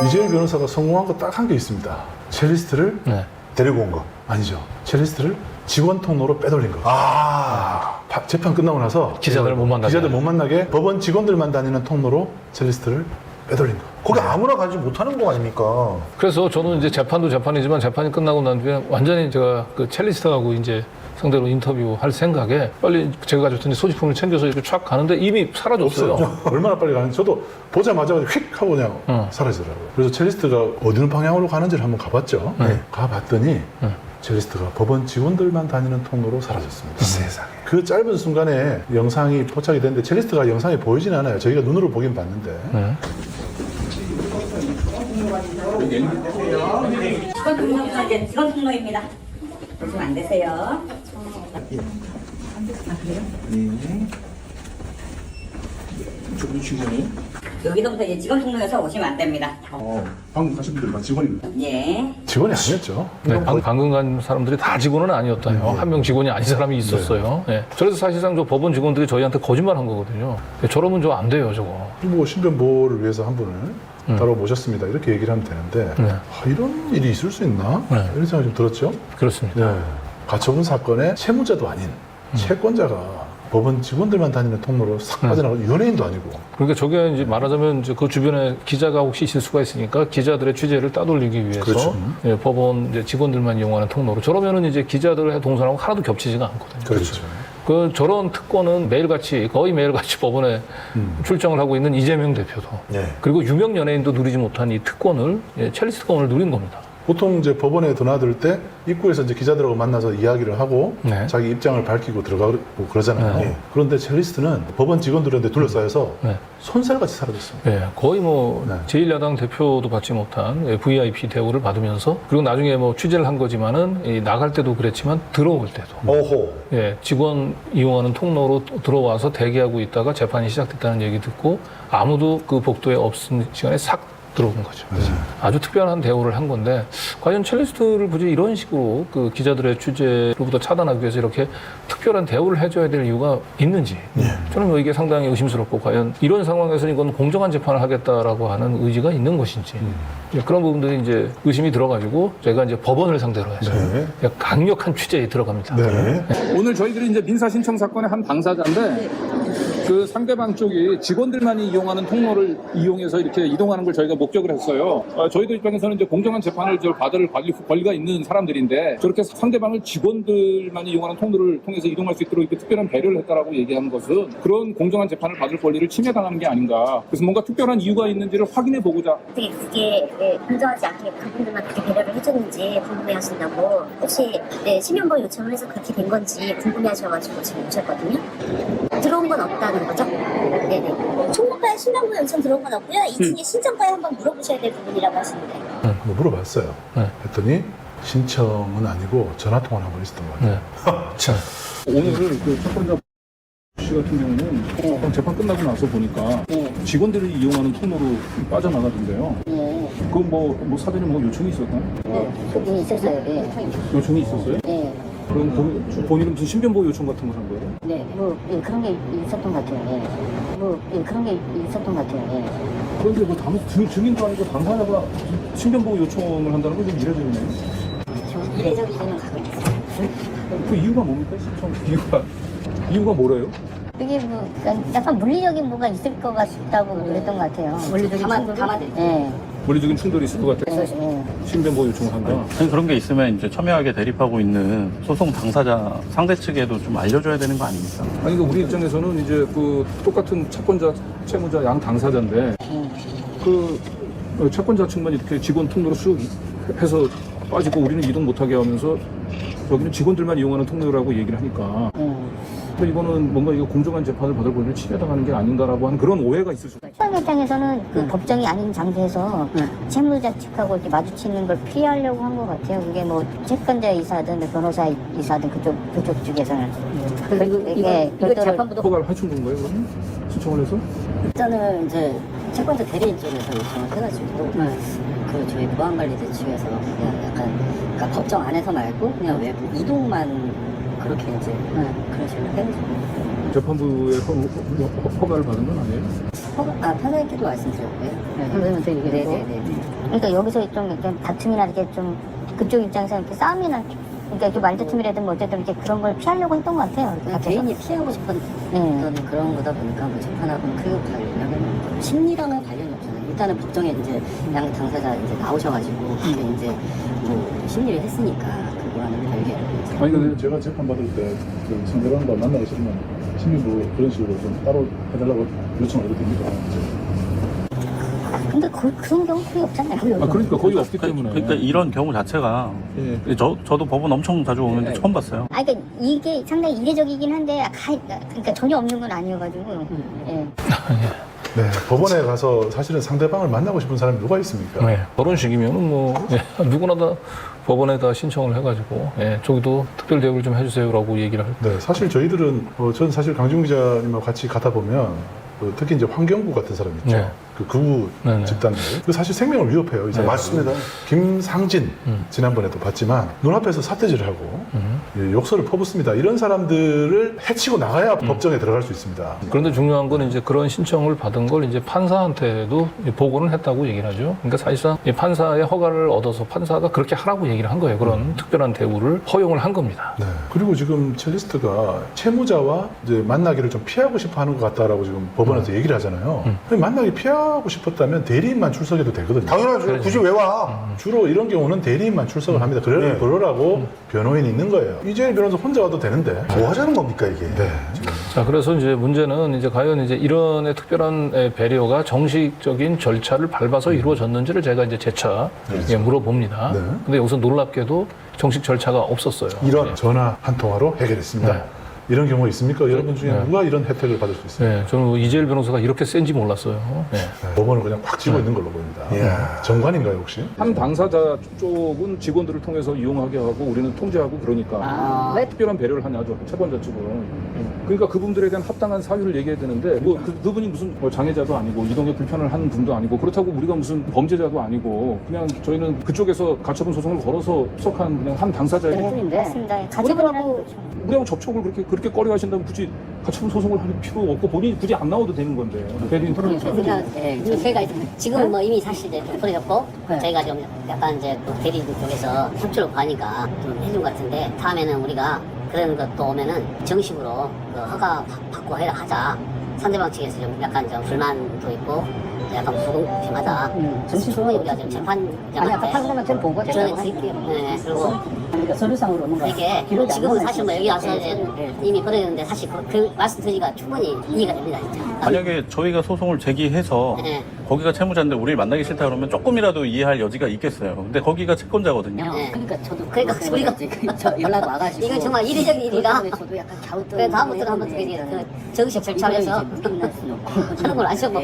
이재일 변호사가 성공한 거 딱 한 게 있습니다. 첼리스트를 네. 데리고 온 거. 아니죠. 첼리스트를 직원 통로로 빼돌린 거. 재판 끝나고 나서 기자들 못 만나게. 기자들 못 만나게 법원 직원들만 다니는 통로로 첼리스트를 빼돌린 거. 거기 아무나 가지 못하는 거 아닙니까? 그래서 저는 이제 재판도 재판이지만 재판이 끝나고 난 뒤에 완전히 제가 그 첼리스트하고 이제 상대로 인터뷰할 생각에 빨리 제가 가졌던 소지품을 챙겨서 이렇게 촥 가는데 이미 사라졌어요. 얼마나 빨리 가는지 저도 보자마자 휙 하고 그냥 사라지더라고요. 그래서 첼리스트가 어느 방향으로 가는지를 한번 가봤죠. 가봤더니 첼리스트가 법원 직원들만 다니는 통로로 사라졌습니다. 세상에. 그 짧은 순간에 영상이 포착이 됐는데 첼리스트가 영상이 보이진 않아요. 저희가 눈으로 보긴 봤는데. 직원 통로입니다. 보시면 안 되세요. 여기서부터 이제 직원 통로에서 오시면 안 됩니다. 방금 가신 분들 다 직원입니다. 예. 직원이 아니었죠. 네, 방금 간 사람들이 다 직원은 아니었다요. 한 명 직원이 아닌 사람이 있었어요. 네. 그래서 사실상 저 법원 직원들이 저희한테 거짓말한 거거든요. 저러면 저 안 돼요, 저거. 뭐 신변 보호를 위해서 한 분을 따로 모셨습니다. 이렇게 얘기를 하면 되는데 이런 일이 있을 수 있나? 이런 생각이 좀 들었죠. 그렇습니다. 네. 가처분 사건의 채무자도 아닌 채권자가 법원 직원들만 다니는 통로로 싹 빠져나가고 연예인도 아니고. 그러니까 저게 이제 말하자면 이제 그 주변에 기자가 혹시 있을 수가 있으니까 기자들의 취재를 따돌리기 위해서 그렇죠. 예, 법원 이제 직원들만 이용하는 통로로 저러면은 이제 기자들의 동선하고 하나도 겹치지가 않거든요. 그렇죠. 그 저런 특권은 매일같이 거의 매일같이 법원에 출정을 하고 있는 이재명 대표도 네. 그리고 유명 연예인도 누리지 못한 이 특권을 첼리스트가 오늘 누린 겁니다. 보통 이제 법원에 드나들 때 입구에서 이제 기자들하고 만나서 이야기를 하고 네. 자기 입장을 밝히고 들어가고 그러잖아요. 네. 그런데 첼리스트는 법원 직원들한테 둘러싸여서 네. 손살같이 사라졌습니다. 예, 거의 뭐 네. 제1야당 대표도 받지 못한 VIP 대우를 받으면서 그리고 나중에 뭐 취재를 한 거지만은 이 나갈 때도 그랬지만 들어올 때도 오호. 예, 직원 이용하는 통로로 들어와서 대기하고 있다가 재판이 시작됐다는 얘기 듣고 아무도 그 복도에 없은 시간에 싹 들어온 거죠. 아주 특별한 대우를 한 건데 과연 첼리스트를 굳이 이런 식으로 그 기자들의 취재로부터 차단하기 위해서 이렇게 특별한 대우를 해줘야 될 이유가 있는지 저는 뭐 이게 상당히 의심스럽고 과연 이런 상황에서 이건 공정한 재판을 하겠다라고 하는 의지가 있는 것인지 그런 부분들이 이제 의심이 들어가지고 저희가 이제 법원을 상대로 해서 강력한 취재에 들어갑니다. 오늘 저희들이 이제 민사 신청 사건의 한 당사자인데 그 상대방 쪽이 직원들만이 이용하는 통로를 이용해서 이렇게 이동하는 걸 저희가 목격을 했어요. 저희들 입장에서는 이제 공정한 재판을 받을 권리가 있는 사람들인데 저렇게 상대방을 직원들만이 이용하는 통로를 통해서 이동할 수 있도록 이렇게 특별한 배려를 했다라고 얘기하는 것은 그런 공정한 재판을 받을 권리를 침해당하는 게 아닌가. 그래서 뭔가 특별한 이유가 있는지를 확인해 보고자. 어떻게 그게 공정하지 않게 그분들만 그렇게 배려를 해줬는지 궁금해하신다고 혹시 실명보 요청을 해서 그렇게 된 건지 궁금해하셔가지고 지금 오셨거든요. 들어온 건 없다는 거죠? 네네. 총무과에 실명보 요청 들어온 건 없고요. 2층에 신청과에 한번 물어보셔야 될 부분이라고 하시는데. 한번 물어봤어요. 했더니 신청은 아니고 전화 통화를 한번 있었던 것 같아요. 오늘 그 첫번째 씨 같은 경우는 재판 끝나고 나서 보니까 직원들이 이용하는 통로로 빠져나가던데요. 그건 뭐 사전에 뭐 요청이 있었나요? 네, 있었어요. 네. 요청이 있었어요? 네. 그럼 본인은 무슨 신변보호 요청 같은 걸 한 거예요? 네, 그런 게 있었던 것 같아요. 네. 그런 게 있었던 것 같아요. 네. 그런데 뭐 증인도 아니고 당사자가 신변보호 요청을 한다는 건 좀 이례적이네요. 이례적이지는 가고 있어요. 그 이유가 뭡니까? 신청 이유가 뭐래요? 그게 뭐 약간 물리적인 뭐가 있을 것 같다고 그랬던 것 같아요. 물리적인 충돌이? 네. 물리적인 충돌이 있을 것 같아서 신변보호 요청을 한다. 그런 게 있으면 이제 첨예하게 대립하고 있는 소송 당사자 상대 측에도 좀 알려줘야 되는 거 아닙니까? 아니, 우리 입장에서는 이제 그 똑같은 채권자, 채무자 양 당사자인데 그 채권자 측만 이렇게 직원 통로로 쑥 해서 빠지고 우리는 이동 못하게 하면서 여기는 직원들만 이용하는 통로라고 얘기를 하니까 근데 이거는 뭔가 이거 공정한 재판을 받을 권리를 침해당하는 게 아닌가라고 하는 그런 오해가 있을 수 있어요. 채권 입장에서는 그 법정이 아닌 장소에서 채무자 측하고 이렇게 마주치는 걸 피하려고 한 것 같아요. 그게 뭐 채권자 이사든 변호사 이사든 그쪽 쪽에서는 그리고 이게 재판부도 허가를 해준 건가요, 그러면? 신청을 해서? 일단은 이제 채권자 대리인 쪽에서 요청을 해가지고 그 저희 보안관리대 측에서 그냥 약간 그러니까 법정 안에서 말고 그냥 외부 이동만 그렇게 이제 그런 식으로 해가지고 재판부의 허가를 받은 건 아니에요? 판사님께도 말씀드렸고요. 선생님한테 얘기를 하고. 그러니까 여기서 좀 이렇게 다툼이나 이렇게 좀 그쪽 입장에서 이렇게 싸움이나 그러니까 이렇게 말다툼이라든 뭐 어쨌든 이렇게 그런 걸 피하려고 했던 것 같아요. 그냥 개인이 피하고 싶은 그런 거다 보니까 뭐 재판하고는 크게 관련은 심리랑은 관련이 없잖아요. 일단은 법정에 이제 양 당사자 이제 나오셔가지고 근데 이제 뭐 심리를 했으니까 그거와는 별개. 아니 근데 제가 재판 받을 때 그 상대방과 만나기 싫으면 시민부 그런 식으로 좀 따로 해달라고 요청을 해도 됩니까? 근데 그런 경우 거의 없잖아요. 그러니까 거의 없기 때문에. 그러니까 이런 경우 자체가 저도 법원 엄청 자주 오는데 처음 봤어요. 아, 그러니까 이게 상당히 이례적이긴 한데 그러니까 전혀 없는 건 아니어가지고. 예. 네, 법원에 가서 사실은 상대방을 만나고 싶은 사람이 누가 있습니까? 네, 결혼식이면은 뭐 누구나 다 법원에다 신청을 해가지고 저기도 특별 대우를 좀 해주세요라고 얘기를 할. 네, 사실 저희들은 전 사실 강준 기자님하고 같이 가다 보면 특히 이제 환경부 같은 사람 있죠. 네. 그 극우 네네. 집단들. 그 사실 생명을 위협해요. 이제 맞습니다. 김상진 지난번에도 봤지만 눈앞에서 사태질을 하고 욕설을 퍼붓습니다. 이런 사람들을 해치고 나가야 법정에 들어갈 수 있습니다. 그런데 중요한 건 이제 그런 신청을 받은 걸 이제 판사한테도 보고는 했다고 얘기를 하죠. 그러니까 사실상 이 판사의 허가를 얻어서 판사가 그렇게 하라고 얘기를 한 거예요. 그런 특별한 대우를 허용을 한 겁니다. 네. 그리고 지금 첼리스트가 채무자와 이제 만나기를 좀 피하고 싶어 하는 것 같다라고 지금 법원에서 얘기를 하잖아요. 만나기 피하고 싶었다면 대리인만 출석해도 되거든요. 당연하죠. 굳이 왜 와? 주로 이런 경우는 대리인만 출석을 합니다. 그러라고 변호인이 있는 거예요. 이재일 변호사 혼자 와도 되는데. 뭐 하자는 겁니까 이게? 네. 자, 그래서 이제 문제는 이제 과연 이제 이런 특별한 배려가 정식적인 절차를 밟아서 이루어졌는지를 제가 이제 재차 물어봅니다. 네. 근데 여기서 놀랍게도 정식 절차가 없었어요. 이런 전화 한 통화로 해결했습니다. 네. 이런 경우 있습니까? 여러분 중에 네. 누가 이런 혜택을 받을 수 있습니까? 네, 저는 이재일 변호사가 이렇게 센지 몰랐어요. 네. 법원을 그냥 꽉 쥐고 있는 걸로 보입니다. 이야. 정관인가요 혹시? 한 당사자 쪽은 직원들을 통해서 이용하게 하고 우리는 통제하고 그러니까 왜 특별한 배려를 하냐죠 채권자 측은. 그러니까 그분들에 대한 합당한 사유를 얘기해야 되는데 뭐 그분이 무슨 뭐 장애자도 아니고 이동에 불편을 하는 분도 아니고 그렇다고 우리가 무슨 범죄자도 아니고 그냥 저희는 그쪽에서 가처분 소송을 걸어서 속한 그냥 한 당사자의 맞습니다. 가족하고 우리하고 접촉을 그렇게 꺼려 하신다면 굳이 가처분 소송을 할 필요 없고 본인이 굳이 안 나와도 되는 건데 대리인 그러니까 저희가 지금은 뭐 이미 사실 이제 좀 풀어졌고 저희가 좀 약간 이제 또 대리인 쪽에서 협조를 구하니까 좀 해준 것 같은데 다음에는 우리가 그런 것도 오면은 정식으로 그 허가 받고 해라 하자. 상대방 측에서 좀 약간 좀 불만도 있고 약간 불공평하다. 정식으로 우리가 좀 재판장한테 판사한테 보고 드릴게요. 네, 그리고 서류상으로 뭔가 이게 지금은 사실 뭐 여기 와서 이제 이미 벌어졌는데 사실 그 말씀드리기가 충분히 이해가 됩니다, 진짜. 만약에 저희가 소송을 제기해서 네. 거기가 채무자인데 우리를 만나기 싫다 그러면 조금이라도 이해할 여지가 있겠어요. 근데 거기가 채권자거든요. 네. 그러니까 저도 우리가 연락 와가지고 이건 정말 이례적인 일이라 저도 약간 갸우뚱. 그래 다음부터는 한번 그 정식 절차에서 하는 걸 아시고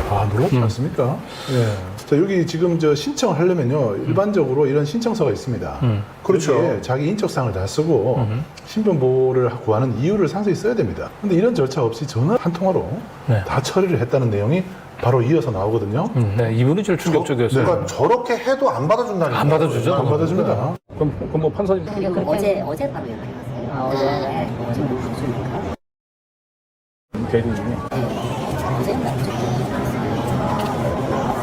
아, 놀랍지 않습니까? 예. 자, 여기 지금 저 신청을 하려면요, 일반적으로 이런 신청서가 있습니다. 그렇죠. 거기에 자기 인적사항을 다 쓰고 신변보호를 구하는 이유를 상세히 써야 됩니다. 근데 이런 절차 없이 전화 한 통화로 네. 다 처리를 했다는 내용이 바로 이어서 나오거든요. 네, 이분이 제일 충격적이었어요. 그러니까 저렇게 해도 안 받아준다니까. 안 받아주죠. 안 받아줍니다. 그럼 뭐 판사님 어제 바로 연락이 왔어요. 네. 어제 무슨 대리인이 어제 연락 왔죠.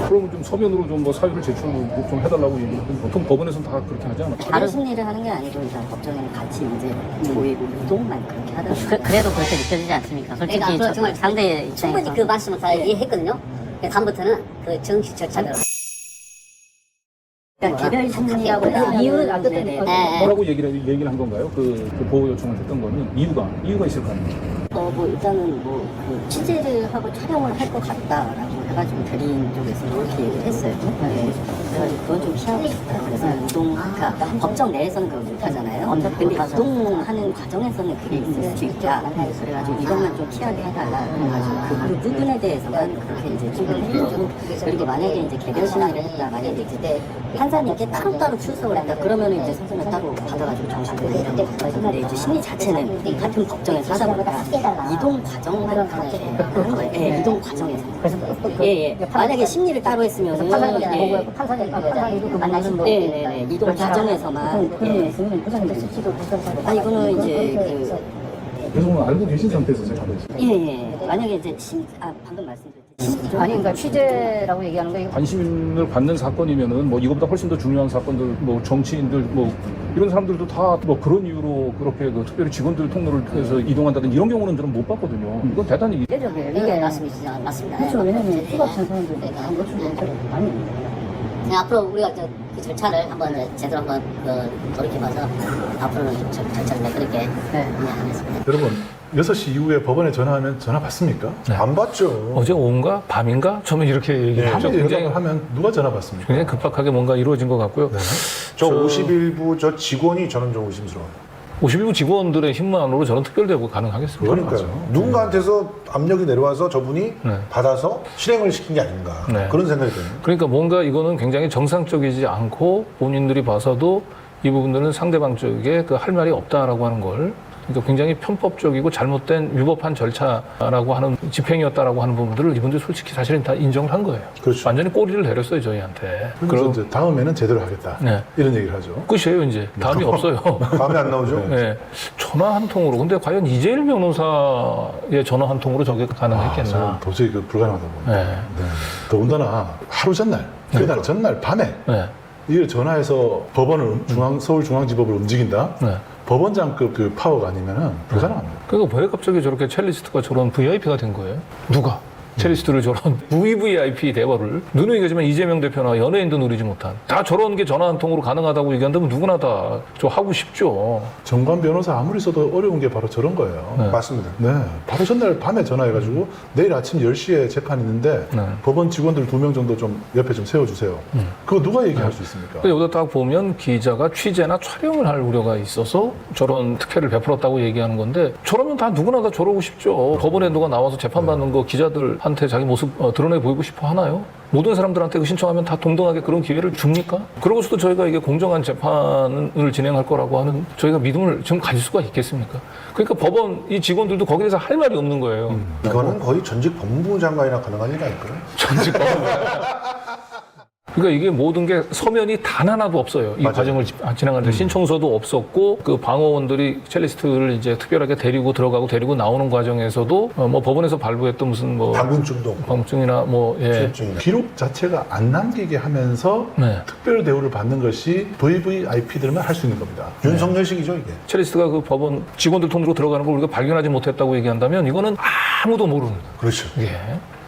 그러면 좀 서면으로 좀 뭐 사유를 제출 좀 해달라고 얘기를 보통 법원에서는 다 그렇게 하지 않아요? 다른 심리를 하는 게 아니고 일단 법정에는 같이 이제 모이고 이동만 그렇게 하더라고요. 그래도 그렇게 느껴지지 않습니까? 솔직히 그러니까 정말 상대 충분히 그 말씀을 다 이해했거든요. 다음부터는 그 정식 절차대로. 그러니까 개별 심리라고 해서 이유는 어떤 네. 뭐라고 얘기를 한 건가요? 그 보호 요청을 했던 거는 이유가 있을 거 아니에요? 뭐 일단은 뭐그 취재를 하고 촬영을 할 것 같다라고 해가지고 대리인 쪽에서 이렇게 얘기를 했어요. 네. 그래가지고 그건 좀 피하고 싶다. 그래서 그러니까 법정 내에서는 그걸 못 하잖아요. 근데 이동하는 과정에서는 그게 있을 수 있다. 그래가지고 이것만 좀 피하게 해달라. 그래가지고 그 부분에 대해서는 그렇게 이제 좀 해주고 그리고 만약에 이제 개별 심리를 했다. 만약에 이제 판사님께 따로 출석을 했다. 그러면은 이제 선생님 따로 받아가지고 정식으로 이런 근데 이제 심리 자체는 같은 법정에서 하다 보니까 이동 과정을 하는 거예요. 예, 이동 과정에서. 예. 만약에 심리를 따로 했으면 판사님 판사님 만나신 거. 네네네. 이동 과정에서만. 예. 아 이거는 이제 그래서 오늘 알고 계신 상태에서 제가 그랬어요. 예. 만약에 이제 방금 말씀드렸듯이 아니 그러니까 취재라고 얘기하는 거 관심을 받는 사건이면은 뭐 이것보다 훨씬 더 중요한 사건들, 뭐 정치인들, 뭐 이런 사람들도 다 뭐 그런 이유로 그렇게 그 특별히 직원들 통로를 통해서 이동한다든지 이런 경우는 저는 못 봤거든요. 이건 대단히 이례적이에요. 이게 맞습니다. 맞습니다. 그렇죠. 왜냐면 피 같은 사람들 한 것도 많이 있는데. 앞으로 우리가 그 절차를 한번 제대로 한번 돌이켜봐서 앞으로는 좀 절차를 매끄럽게 하겠습니다. 여러분 6시 이후에 법원에 전화하면 전화 받습니까? 안 받죠. 어제 오후인가 밤인가 처음에 이렇게 얘기했죠. 밤에 굉장히 연락을 하면 누가 전화 받습니까? 굉장히 급박하게 뭔가 이루어진 것 같고요. 저 51부 저 직원이 저는 좀 의심스러워요. 51부 직원들의 힘만으로 저는 특별대우가 가능하겠습니다. 그러니까요. 누군가한테서 압력이 내려와서 저분이 네. 받아서 실행을 시킨 게 아닌가 네. 그런 생각이 드네요. 그러니까 뭔가 이거는 굉장히 정상적이지 않고 본인들이 봐서도 이 부분들은 상대방 쪽에 그 할 말이 없다라고 하는 걸 그러니까 굉장히 편법적이고 잘못된 위법한 절차라고 하는 집행이었다라고 하는 부분들을 이분들이 솔직히 사실은 다 인정을 한 거예요. 그렇죠. 완전히 꼬리를 내렸어요 저희한테. 그래서 이제 다음에는 제대로 하겠다. 네. 이런 얘기를 하죠. 끝이에요 이제. 다음이 없어요. 밤에 안 나오죠? 네. 전화 한 통으로. 근데 과연 이재일 변호사의 전화 한 통으로 저게 가능했겠나? 저는 도저히 그 불가능하다고 봅니다. 네. 네. 더군다나 하루 전날, 그날 전날 밤에 네. 이걸 전화해서 법원을 서울중앙지법을 움직인다? 네. 법원장급 그 파워가 아니면은 불가능합니다. 그러니까 왜 갑자기 저렇게 첼리스트가 저런 VIP가 된 거예요? 누가? 첼리스트를 저런 VVIP 대화를 누누이 얘기하지만 이재명 대표나 연예인도 누리지 못한 다 저런 게 전화 한 통으로 가능하다고 얘기한다면 누구나 다 저 하고 싶죠. 정관 변호사 아무리 써도 어려운 게 바로 저런 거예요. 네. 맞습니다. 네. 바로 전날 밤에 전화해가지고 내일 아침 10시에 재판 있는데 네. 법원 직원들 2명 정도 좀 옆에 좀 세워주세요. 그거 누가 얘기할 수 있습니까? 근데 여기다 딱 보면 기자가 취재나 촬영을 할 우려가 있어서 저런 특혜를 베풀었다고 얘기하는 건데 저러면 다 누구나 다 저러고 싶죠. 법원에 누가 나와서 재판받는 거 기자들한테 자기 모습 드러내 보이고 싶어 하나요? 모든 사람들한테 그 신청하면 다 동등하게 그런 기회를 줍니까? 그러고서도 저희가 이게 공정한 재판을 진행할 거라고 하는 저희가 믿음을 지금 가질 수가 있겠습니까? 그러니까 법원 이 직원들도 거기에 대해서 할 말이 없는 거예요. 이거는 거의 전직 법무부 장관이나 가능한 일 아닐까요? 전직 법원. 그러니까 이게 모든 게 서면이 단 하나도 없어요. 이 맞아요. 과정을 진행할 때 신청서도 없었고 그 방어원들이 첼리스트를 이제 특별하게 데리고 들어가고 데리고 나오는 과정에서도 뭐 법원에서 발부했던 무슨 뭐 방문증도 없고 방증이나 뭐 예. 출입증이나 기록 자체가 안 남기게 하면서 네. 특별 대우를 받는 것이 VVIP들만 할 수 있는 겁니다. 윤석열식이죠 이게. 첼리스트가 그 법원 직원들 통으로 들어가는 걸 우리가 발견하지 못했다고 얘기한다면 이거는 아무도 모르는 그렇죠. 예.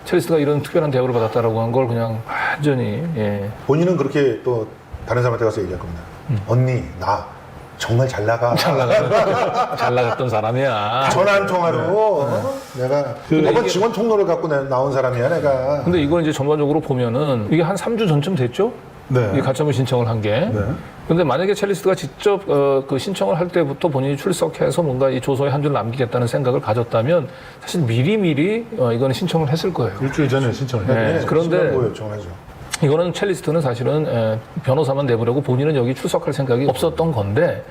첼리스트가 이런 특별한 대우를 받았다라고 한 걸 그냥 완전히 예. 본인은 그렇게 또 다른 사람한테 가서 얘기할 겁니다. 언니 나 정말 잘 나가. 잘 나갔던 사람이야. 전화 한 통화로 내가 법원 이게- 직원 통로를 갖고 나온 사람이야 내가. 근데 이걸 이제 전반적으로 보면은 이게 한 3주 전쯤 됐죠? 네. 이 가처분 신청을 한 게. 네. 근데 만약에 첼리스트가 직접 그 신청을 할 때부터 본인이 출석해서 뭔가 이 조서에 한 줄 남기겠다는 생각을 가졌다면 사실 미리미리 이거는 신청을 했을 거예요. 일주일 전에 신청을 해야 네. 돼요. 그런데 신변보호 요청을 하죠. 이거는 첼리스트는 사실은 변호사만 내보려고 본인은 여기 출석할 생각이 없었던 건데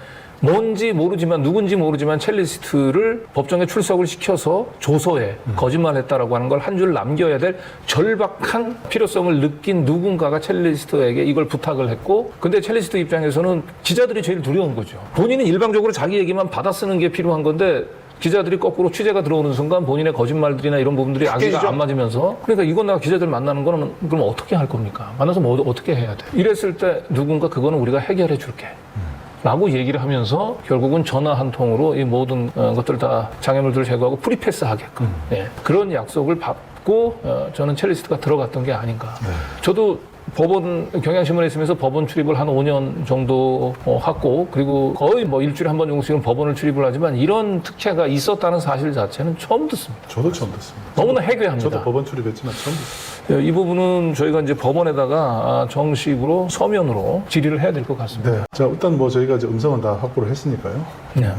뭔지 모르지만 누군지 모르지만 첼리스트를 법정에 출석을 시켜서 조서에 거짓말했다라고 하는 걸 한 줄 남겨야 될 절박한 필요성을 느낀 누군가가 첼리스트에게 이걸 부탁을 했고 근데 첼리스트 입장에서는 기자들이 제일 두려운 거죠. 본인은 일방적으로 자기 얘기만 받아 쓰는 게 필요한 건데 기자들이 거꾸로 취재가 들어오는 순간 본인의 거짓말들이나 이런 부분들이 악의가 깨지죠? 안 맞으면서 그러니까 이건 내가 기자들 만나는 거는 그럼 어떻게 할 겁니까? 만나서 뭐 어떻게 해야 돼? 이랬을 때 누군가 그거는 우리가 해결해 줄게. 라고 얘기를 하면서 결국은 전화 한 통으로 이 모든 것들 다 장애물들을 제거하고 프리패스 하게끔 예, 그런 약속을 받고 저는 첼리스트가 들어갔던 게 아닌가. 저도 법원 경향신문에 있으면서 법원 출입을 한 5년 정도 하고 그리고 거의 뭐 일주일에 한 번 정도씩은 법원을 출입을 하지만 이런 특혜가 있었다는 사실 자체는 처음 듣습니다. 저도 처음 듣습니다. 너무나 해괴합니다. 저도 법원 출입했지만 처음 듣습니다. 이 부분은 저희가 이제 법원에다가 정식으로 서면으로 질의를 해야 될 것 같습니다. 네. 자, 일단 뭐 저희가 이제 음성은 다 확보를 했으니까요. 네.